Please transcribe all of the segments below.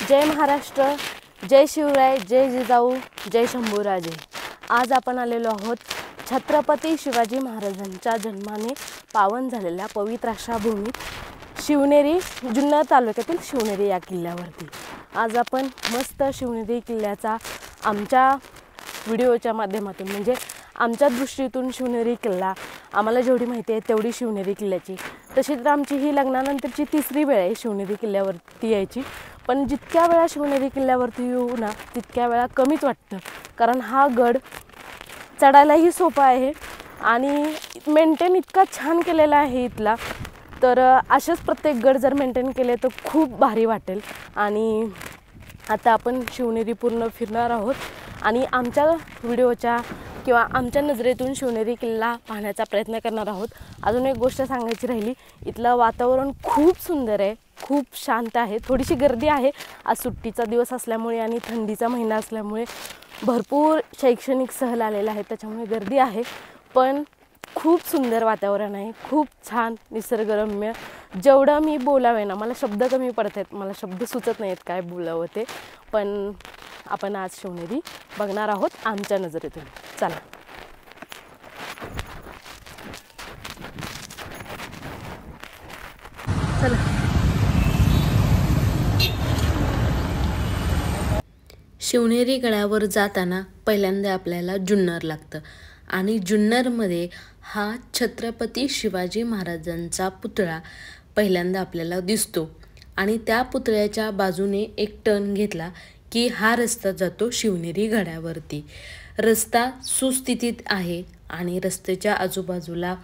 जय महाराष्ट्र, जय शिवराय, जय जिजाऊ, जय शंभूराजे। आज आपण आलेलो आहोत छत्रपती शिवाजी महाराजांच्या जन्माने पावन झालेल्या पवित्र अशा भूमीत शिवनेरी, जुन्नर तालुक्यातील शिवनेरी या किल्ल्यावरती। आज आपण मस्त शिवनेरी किल्ल्याचा आमच्या व्हिडिओच्या माध्यमातून म्हणजे आमच्या दृष्टीतून शिवनेरी किल्ला आम्हाला जेवढी माहिती आहे तेवढी शिवनेरी किल्ल्याची, तशी तर आमची ही लग्नानंतरची तिसरी वेळ आहे शिवनेरी किल्ल्यावरती यायची। पण जितक्या वेळा शिवनेरी किल्ल्यावरती येऊ ना तितक्या वेळा कमीच वाटतं, कारण हा गड चढायलाही सोपा आहे आणि मेंटेन इतका छान केलेला आहे इथला। तर असेच प्रत्येक गड जर मेंटेन केले तर खूप भारी वाटेल। आणि आता आपण शिवनेरी पूर्ण फिरणार आहोत आणि आमच्या व्हिडिओच्या किंवा आमच्या नजरेतून शिवनेरी किल्ला पाहण्याचा प्रयत्न करणार आहोत। अजून एक गोष्ट सांगायची राहिली, इथलं वातावरण खूप सुंदर आहे, खूप शांत आहे। थोडीशी गर्दी आहे आज सुट्टीचा दिवस असल्यामुळे आणि थंडीचा महिना असल्यामुळे भरपूर शैक्षणिक सहल आलेला आहे, त्याच्यामुळे गर्दी आहे। पण खूप सुंदर वातावरण आहे, खूप छान निसर्गरम्य। जेवढं मी बोलावे ना, मला शब्द कमी पडत आहेत, मला शब्द सुचत नाहीत काय बोलावं ते। पण आपण आज शिवनेरी बघणार आहोत आमच्या नजरेतून। चला चला। शिवनेरी गडावर जाताना पहिल्यांदा आपल्याला जुन्नर लागतं आणि जुन्नरमध्ये हा छत्रपती शिवाजी महाराजांचा पुतळा पहिल्यांदा आपल्याला दिसतो आणि त्या पुतळ्याच्या बाजूने एक टर्न घेतला की हा रस्ता जातो शिवनेरी गडावरती। रस्ता सुस्थितीत आहे आणि रस्त्याच्या आजूबाजूला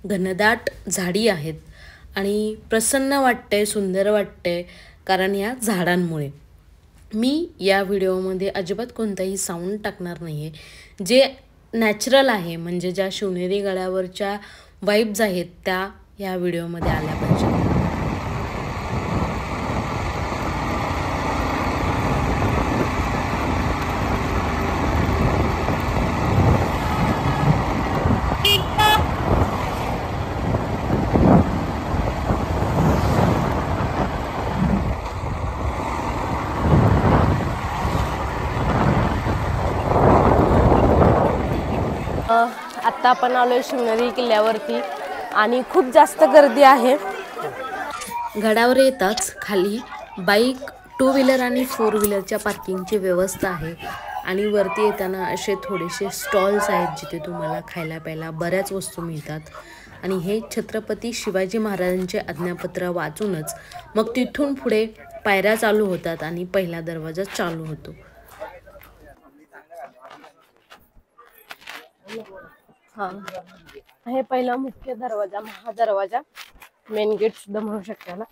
घनदाट झाडी आहेत आणि प्रसन्न वाटते, सुंदर वाटते, कारण या झाडांमुळे। मी या व्हिडिओमध्ये अजिबात कोणताही साऊंड टाकणार नाही आहे, जे नॅचरल आहे म्हणजे ज्या शिवनेरी गडावरच्या वाईब्स आहेत त्या या व्हिडिओमध्ये आल्या पाहिजे। आत्ता आपण आलोय शिवनेरी किल्ल्यावरती आणि खूप जास्त गर्दी आहे। गडावर येताच खाली बाईक, टू व्हीलर आणि फोर व्हीलरच्या पार्किंगची व्यवस्था आहे आणि वरती येताना असे थोडेसे स्टॉल्स आहेत जिथे तुम्हाला खायला प्यायला बऱ्याच वस्तू मिळतात। आणि हे छत्रपती शिवाजी महाराजांचे आज्ञापत्र वाचूनच मग तिथून पुढे पायऱ्या चालू होतात आणि पहिला दरवाजा चालू होतो। हे पहिला मुख्य दरवाजा, महादरवाजा, मेन गेट सुद्धा म्हणू शकता।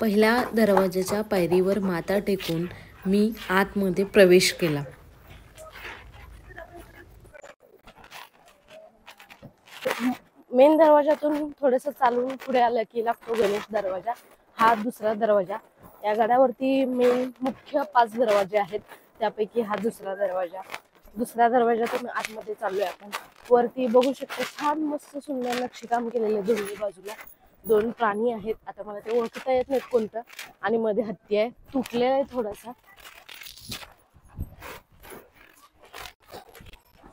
पहिल्या दरवाजाच्या पायरीवर माथा टेकून मी आतमध्ये प्रवेश केला। मेन दरवाजातून थोडंसं चालून पुढे आलं की लागतो गणेश दरवाजा, हा दुसरा दरवाजा। या गडावरती मेन मुख्य 5 दरवाजे आहेत, त्यापैकी हा दुसरा दरवाजा। दुसऱ्या दरवाजातून आतमध्ये चाललोय आपण। वरती बघू शकता छान मस्त सुंदर नक्षीकाम केलेले, दोन्ही बाजूला 2 प्राणी आहेत। आता मला ते ओळखता येत नाहीत कोणतं, आणि मध्ये हत्ती आहे, तुटलेला आहे थोडासा।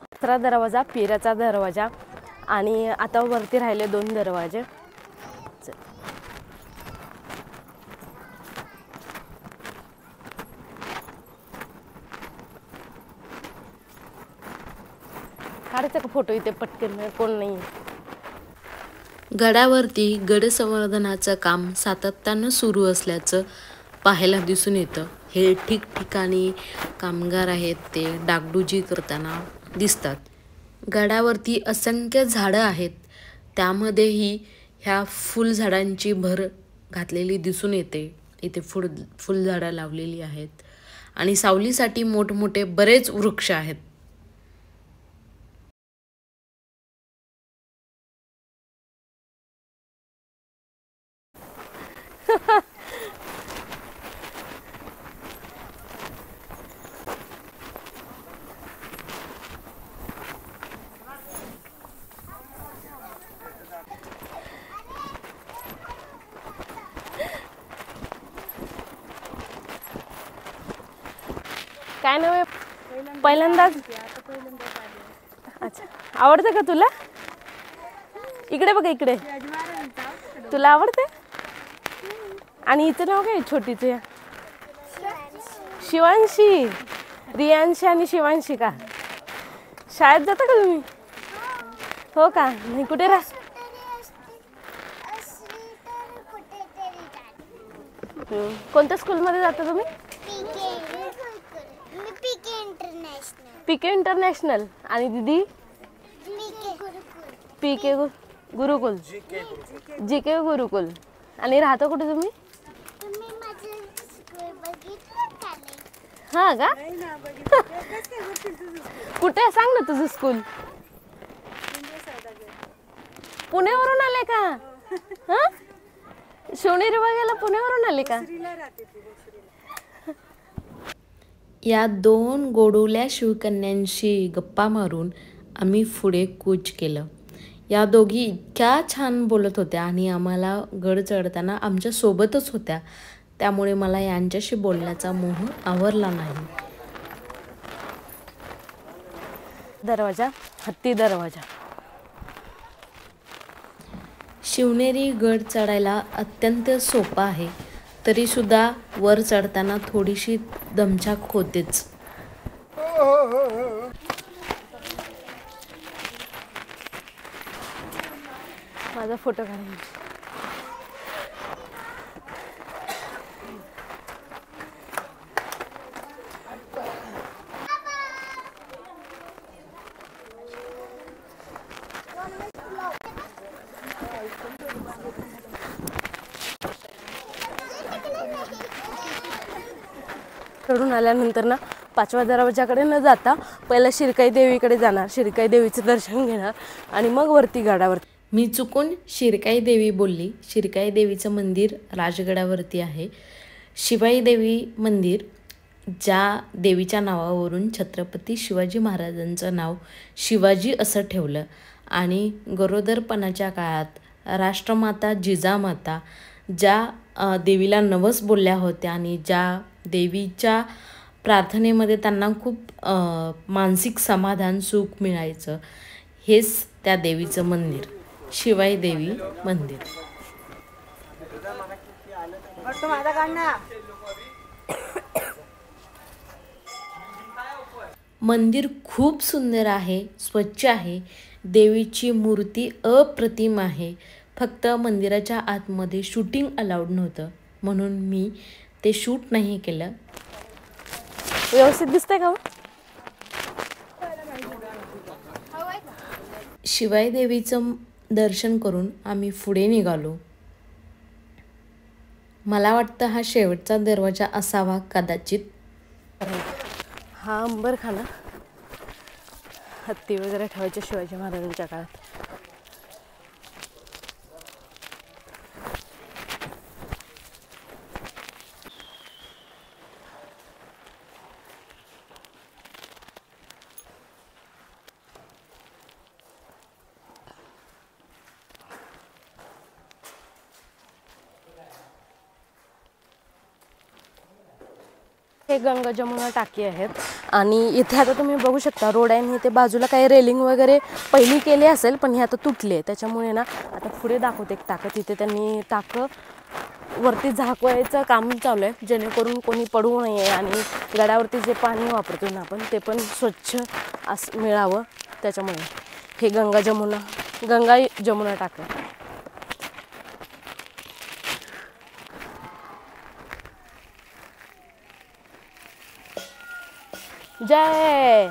दुसरा दरवाजा पिराचा दरवाजा आणि आता वरती राहिले 2 दरवाजे। काढायचा का फोटो इथे पटकन, कोण नाही। गडावरती गड संवर्धनाचं काम सातत्यानं सुरू असल्याचं पाहायला दिसून येतं। हे ठिकठिकाणी कामगार आहेत, ते डागडुजी करताना दिसतात। गडावरती असंख्य झाडं आहेत, त्यामध्येही ह्या फुलझाडांची भर घातलेली दिसून येते। इथे फुलझाडं लावलेली आहेत आणि सावलीसाठी मोठमोठे बरेच वृक्ष आहेत। काय नाव आहे? पहिल्यांदाच. अच्छा, आवडतं का तुला? इकडे बघा, इकडे. तुला आवडते? आणि हिचं नाव काय छोटीचं? शिवांशी. रियांशी आणि शिवांशी का? शाळेत जाता का तुम्ही? हो का? नाही कुठे कोणत्या स्कूलमध्ये जाता तुम्ही? पीके इंटरनॅशनल. आणि दीदी? पीके गुरुकुल. जीके गुरुकुल. आणि राहता कुठे तुम्ही? हा का? कुठे सांग ना तुझं स्कूल. पुण्यावरून आले का? हा, शिवनेरी बघायला पुण्यावरून आले का? या 2 गोडुल्या शिवकन्यांशी गप्पा मारून आम्ही पुढे कूच केलं. या दोघी इतक्या छान बोलत होत्या आणि आम्हाला गड चढताना आमच्या सोबतच होत्या, त्यामुळे मला यांच्याशी बोलण्याचा मोह आवरला नाही. दरवाजा, हत्ती दरवाजा. शिवनेरी गड चढायला अत्यंत सोपा आहे, तरीसुद्धा वर चढताना थोडीशी दमछाक होतेच. माझा फोटो काढून. चढून आल्यानंतर ना 5व्या दरवाजाकडे न जाता पहिला शिरकाई देवीकडे जाणार. शिरकाई देवीचं दर्शन घेणार आणि मग वरती गडावर. मी चुकून शिरकाई देवी बोलली. शिरकाई देवीचं मंदिर राजगडावरती आहे. शिवाई देवी मंदिर, ज्या देवीच्या नावावरून छत्रपती शिवाजी महाराजांचं नाव शिवाजी असं ठेवलं आणि गरोदरपणाच्या काळात राष्ट्रमाता जिजामाता ज्या देवीला नवस बोलल्या होत्या आणि ज्या देवीच्या प्रार्थनेमध्ये त्यांना खूप मानसिक समाधान सुख मिळायचं, हेच त्या देवीचं मंदिर, शिवाई देवी मंदिर. मंदिर खूप सुंदर आहे, स्वच्छ आहे. देवीची मूर्ती अप्रतिम आहे. फक्त मंदिराच्या आतमध्ये शूटिंग अलाउड नव्हतं, म्हणून मी ते शूट नाही केलं. व्यवस्थित दिसतंय का? शिवाई देवीचं दर्शन करून आम्ही पुढे निघालो. मला वाटतं हा शेवटचा दरवाजा असावा कदाचित. हा अंबरखाना, हत्ती वगैरे ठेवायचे शिवाजी महाराजांच्या काळात. हे गंगा जमुना टाकी आहेत आणि इथे आता तुम्ही बघू शकता रोड आहे. इथे बाजूला काही रेलिंग वगैरे पहिली केली असेल, पण ही आता तुटली आहे. त्याच्यामुळे ना आता पुढे दाखवते एक टाकं. तिथे त्यांनी टाकं वरती झाकवायचं काम चालू आहे, जेणेकरून कोणी पडू नये आणि गडावरती जे पाणी वापरतो ना आपण, ते पण स्वच्छ असं मिळावं. त्याच्यामुळे हे गंगा जमुना टाकं. जय.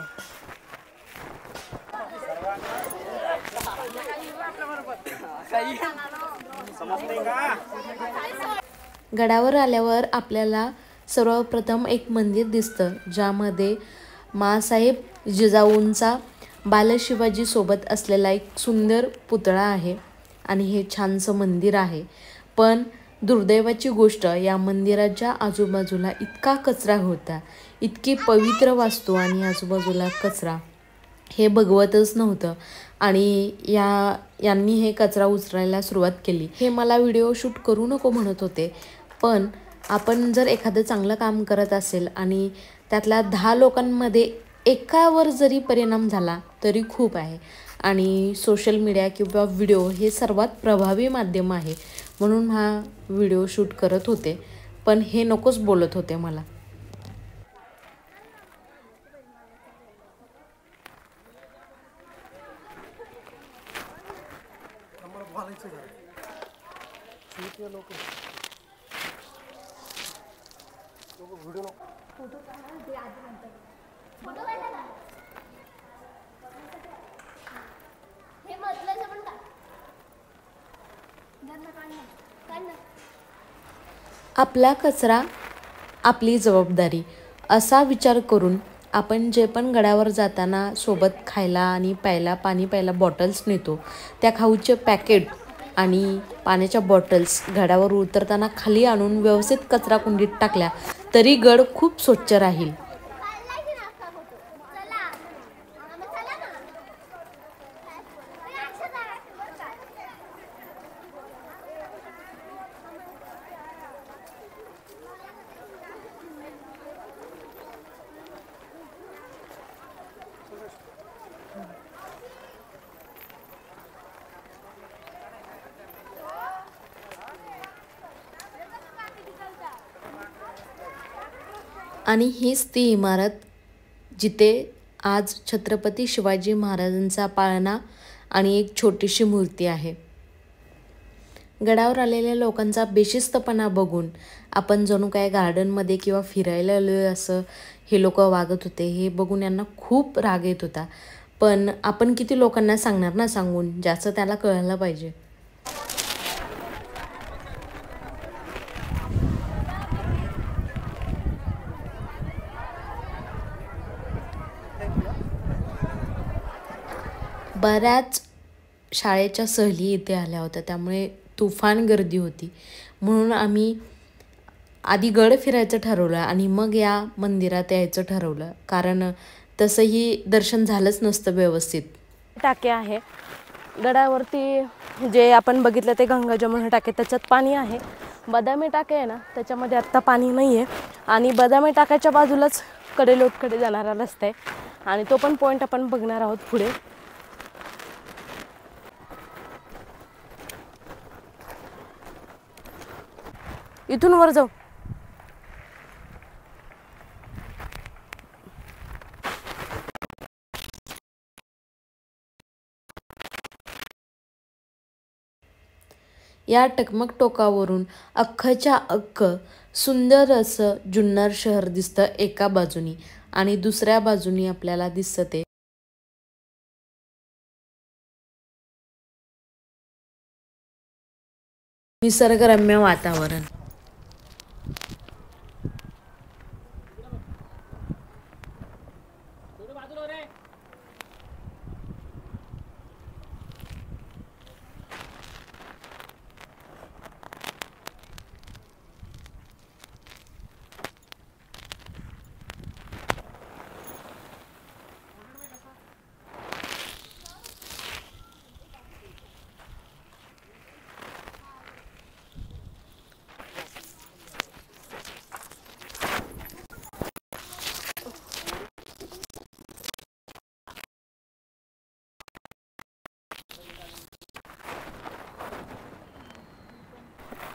गडावर आल्यावर आपल्याला सर्वप्रथम एक मंदिर दिसतं, ज्यामध्ये माँसाहेब जिजाऊंचा बालशिवाजी सोबत असलेला एक सुंदर पुतळा आहे आणि हे छानसं मंदिर आहे. पण दुर्दैवाची गोष्ट, या मंदिराच्या आजूबाजूला इतका कचरा होता, इतकी पवित्र वास्तू आणि आजूबाजूला कचरा, हे बघवतच नव्हतं. आणि यांनी हे कचरा उचलायला सुरुवात केली. हे मला व्हिडिओ शूट करू नको म्हणत होते, पण आपण जर एखादं चांगलं काम करत असेल आणि त्यातल्या 10 लोकांमध्ये एकावर जरी परिणाम झाला तरी खूप आहे. आणि सोशल मीडिया किंवा व्हिडिओ हे सर्वात प्रभावी माध्यम आहे, म्हणून हा व्हिडिओ शूट करत होते. पण हे नकोच बोलत होते मला. आपला कचरा आपली जबाबदारी असा विचार करून आपण जे पण गडावर जाताना सोबत खायला आणि पाणी प्यायला बॉटल्स नेतो, त्या खाऊचे पॅकेट आणि पाण्याच्या बॉटल्स गडावर उतरताना खाली आणून व्यवस्थित कचराकुंडीत टाकल्या तरी गड खूप स्वच्छ राहील. आणि हीच ती इमारत जिथे आज छत्रपती शिवाजी महाराजांचा पाळणा आणि एक छोटीशी मूर्ती आहे. गडावर आलेल्या लोकांचा बेशिस्तपणा बघून आपण जणू काय गार्डनमध्ये किंवा फिरायला आलोय असं हे लोक वागत होते. हे बघून यांना खूप राग येत होता. पण आपण किती लोकांना सांगणार ना, सांगून ज्याचं त्याला कळलं पाहिजे. बऱ्याच शाळेच्या सहली इथे आल्या होत्या, त्यामुळे तुफान गर्दी होती. म्हणून आम्ही आधी गड फिरायचं ठरवलं आणि मग या मंदिरात यायचं ठरवलं, कारण तसंही दर्शन झालंच नसतं व्यवस्थित. टाके आहे गडावरती, जे आपण बघितलं ते गंगा जमुना टाके, त्याच्यात पाणी आहे. बदामी टाके आहे ना, त्याच्यामध्ये आत्ता पाणी नाही आहे. आणि बदामी टाक्याच्या बाजूलाच कडेलोटकडे जाणारा रस्ता आहे आणि तो पण पॉईंट आपण बघणार आहोत पुढे. इथून वर जाऊ. या टकमक टोकावरून अख्खच्या अख्ख सुंदर असं जुन्नर शहर दिसतं एका बाजूनी, आणि दुसऱ्या बाजूनी आपल्याला दिसतं ते निसर्गरम्य वातावरण.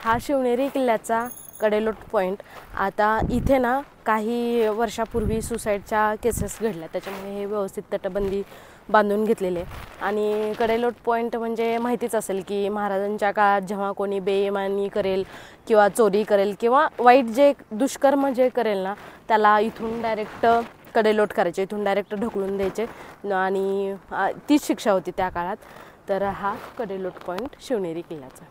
हा शिवनेरी किल्ल्याचा कडेलोट पॉईंट. आता इथे ना काही वर्षापूर्वी सुसाईडच्या केसेस घडल्या, त्याच्यामुळे हे व्यवस्थित तटबंदी बांधून घेतलेले. आणि कडेलोट पॉईंट म्हणजे माहितीच असेल की महाराजांच्या काळात जेव्हा कोणी बेईमानी करेल किंवा चोरी करेल किंवा वाईट जे दुष्कर्म जे करेल ना, त्याला इथून डायरेक्ट कडेलोट करायचे, इथून डायरेक्ट ढकलून द्यायचे आणि तीच शिक्षा होती त्या काळात. तर हा कडेलोट पॉईंट शिवनेरी किल्ल्याचा.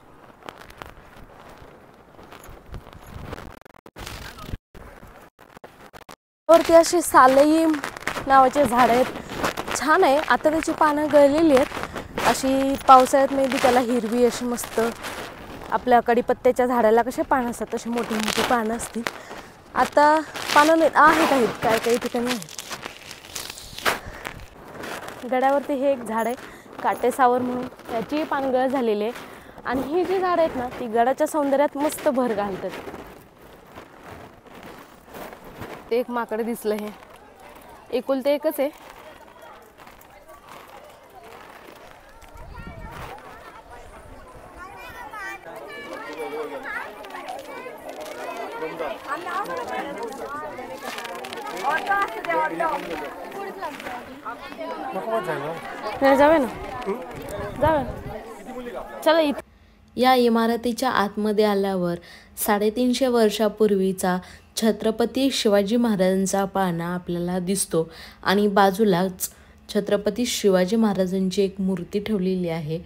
वरती अशी सालई नावाचे झाडं आहेत, छान आहे. आता त्याची पानं गळलेली आहेत, अशी पावसाळ्यात मे बी त्याला हिरवी अशी मस्त आपल्या कडीपत्त्याच्या झाडाला कसे पानं असतात तशी मोठी मोठी पानं असतील. आता पानं आहेत काय काही ठिकाणी आहेत. गडावरती हे एक झाड आहे काटेसावर म्हणून, त्याची पानगळ झालेली आहे. आणि ही जी झाडं आहेत ना, ती गडाच्या सौंदर्यात मस्त भर घालतात. ते एक माकड दिसलं. हे एकुलते एकच आहे. जावे ना, जावे चला. इथं या इमारतीच्या आतमध्ये आल्यावर 350 वर्षापूर्वीचा छत्रपती शिवाजी महाराजांचा पाळणा आपल्याला दिसतो आणि बाजूलाच छत्रपती शिवाजी महाराजांची एक मूर्ती ठेवलेली आहे.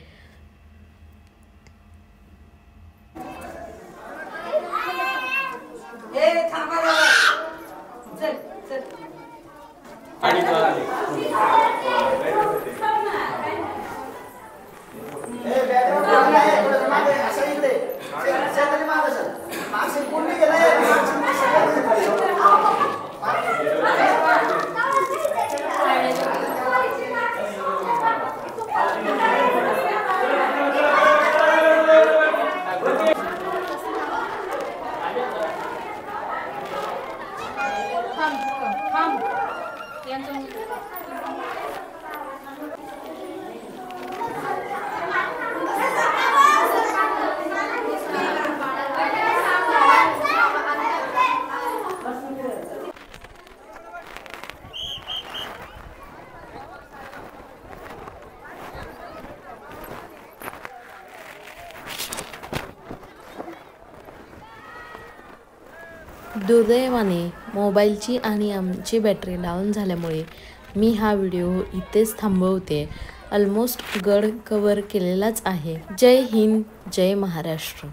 दुर्दैवाने मोबाईलची आणि आमची बॅटरी डाऊन झाल्यामुळे मी हा व्हिडिओ इथेच थांबवते. ऑलमोस्ट गड कवर केलेलाच आहे. जय हिंद, जय महाराष्ट्र.